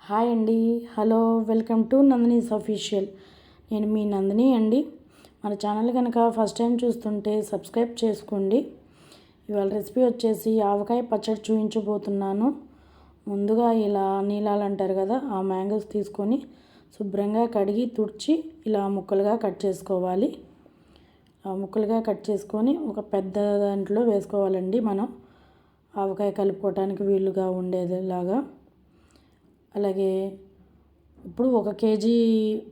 Hi అండి, hello, welcome to Nandini's official. నేను మీ నందిని అండి. మన ఛానల్ కనుక ఫస్ట్ టైం చూస్తుంటే సబ్స్క్రైబ్ చేసుకోండి. ఇవాళ రెసిపీ వచ్చేసి ఆవకాయ పచ్చడి చూపించబోతున్నాను. ముందుగా ఇలా నీలాలు అంటారు కదా, ఆ మ్యాంగోస్ తీసుకొని శుభ్రంగా కడిగి తుడిచి ఇలా ముక్కలుగా కట్ చేసుకోవాలి. ముక్కలుగా కట్ చేసుకొని ఒక పెద్ద దాంట్లో వేసుకోవాలండి. మనం ఆవకాయ కలుపుకోవటానికి వీలుగా ఉండేదిలాగా. అలాగే ఇప్పుడు 1 కేజీ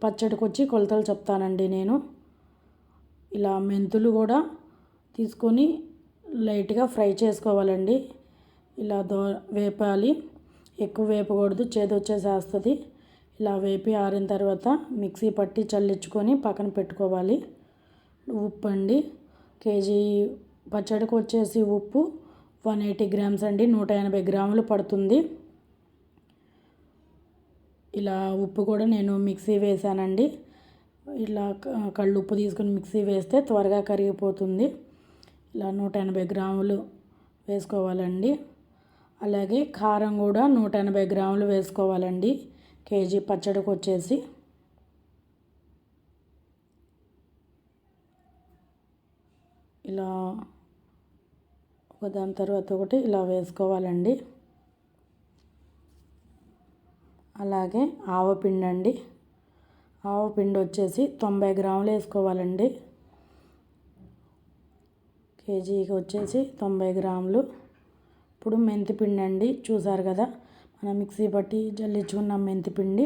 పచ్చడికి వచ్చి కొలతలు చెప్తానండి నేను. ఇలా మెంతులు కూడా తీసుకొని లైట్గా ఫ్రై చేసుకోవాలండి. ఇలా వేపాలి, ఎక్కువ వేపకూడదు, చేదు వచ్చేసేస్తుంది. ఇలా వేపి ఆరిన తర్వాత మిక్సీ పట్టి చల్లించుకొని పక్కన పెట్టుకోవాలి. ఉప్పు అండి, కేజీ పచ్చడికి వచ్చేసి ఉప్పు 180 గ్రామ్స్ అండి, 180 గ్రాములు పడుతుంది. ఇలా ఉప్పు కూడా నేను మిక్సీ వేసానండి. ఇలా కళ్ళు ఉప్పు తీసుకొని మిక్సీ వేస్తే త్వరగా కరిగిపోతుంది. ఇలా 180 గ్రాములు వేసుకోవాలండి. అలాగే కారం కూడా 180 గ్రాములు వేసుకోవాలండి కేజీ పచ్చడికి వచ్చేసి. ఇలా ఒకదాని తర్వాత ఒకటి ఇలా వేసుకోవాలండి. అలాగే ఆవపిండి అండి, ఆవపిండి వచ్చేసి 90 గ్రాములు వేసుకోవాలండి. కేజీకి వచ్చేసి 90 గ్రాములు. ఇప్పుడు మెంతిపిండి అండి, చూసారు కదా మనం మిక్సీ పట్టి జల్లించుకున్న మెంతిపిండి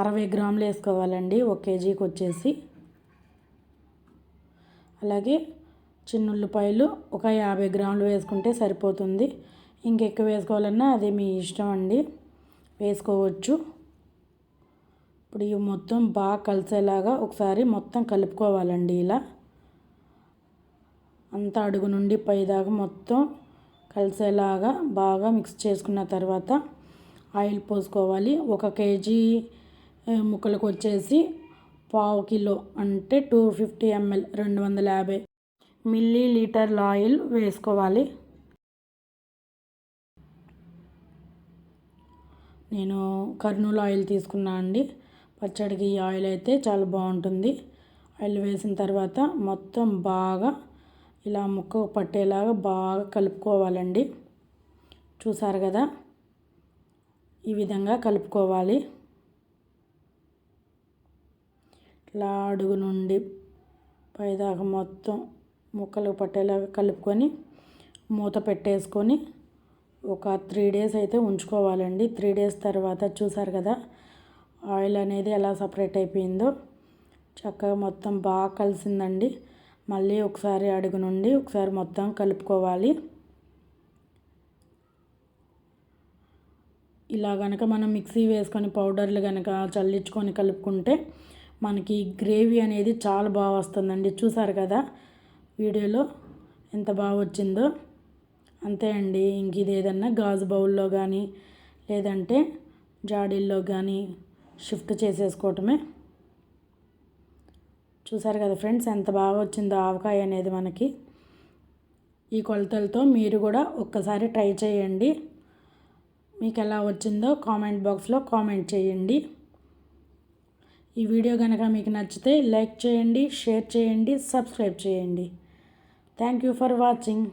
60 గ్రాములు వేసుకోవాలండి 1 కేజీకి వచ్చేసి. అలాగే చిన్నుల్లిపాయలు ఒక 50 గ్రాములు వేసుకుంటే సరిపోతుంది. ఇంకెక్కువ వేసుకోవాలన్నా అది మీ ఇష్టం అండి, వేసుకోవచ్చు. ఇప్పుడు ఇవి మొత్తం బాగా కలిసేలాగా ఒకసారి మొత్తం కలుపుకోవాలండి. ఇలా అంతా అడుగు నుండి పైదాకా మొత్తం కలిసేలాగా బాగా మిక్స్ చేసుకున్న తర్వాత ఆయిల్ పోసుకోవాలి. 1 కేజీ ముక్కలకు వచ్చేసి 1/2 కిలో అంటే 250 ml 250 మిల్లీలీటర్ల ఆయిల్ వేసుకోవాలి. నేను కర్నూలు ఆయిల్ తీసుకున్నా అండి. పచ్చడికి ఈ ఆయిల్ అయితే చాలా బాగుంటుంది. ఆయిల్ వేసిన తర్వాత మొత్తం బాగా ఇలా ముక్క పట్టేలాగా బాగా కలుపుకోవాలండి. చూసారు కదా, ఈ విధంగా కలుపుకోవాలి. ఇలా అడుగు నుండి పైదాకా మొత్తం ముక్కలు పట్టేలాగా కలుపుకొని మూత పెట్టేసుకొని ఒక 3 days అయితే ఉంచుకోవాలండి. 3 days తర్వాత చూసారు కదా ఆయిల్ అనేది ఎలా సపరేట్ అయిపోయిందో, చక్కగా మొత్తం బాగా కలిసిందండి. మళ్ళీ ఒకసారి అడుగు నుండి ఒకసారి మొత్తం కలుపుకోవాలి. ఇలా కనుక మనం మిక్సీ వేసుకొని పౌడర్లు కనుక చల్లించుకొని కలుపుకుంటే మనకి గ్రేవీ అనేది చాలా బాగా వస్తుందండి. చూసారు కదా వీడియోలో ఎంత బాగా వచ్చిందో. అంతే అండి, ఇంక ఇది ఏదన్నా గాజు బౌల్లో కానీ లేదంటే జాడీల్లో కానీ షిఫ్ట్ చేసేసుకోవటమే. చూసారు కదా ఫ్రెండ్స్, ఎంత బాగా వచ్చిందో ఆవకాయ అనేది మనకి. ఈ కొలతలతో మీరు కూడా ఒక్కసారి ట్రై చేయండి. మీకు ఎలా వచ్చిందో కామెంట్ బాక్స్లో కామెంట్ చేయండి. ఈ వీడియో కనుక మీకు నచ్చితే లైక్ చేయండి, షేర్ చేయండి, సబ్స్క్రైబ్ చేయండి. Thank you for watching.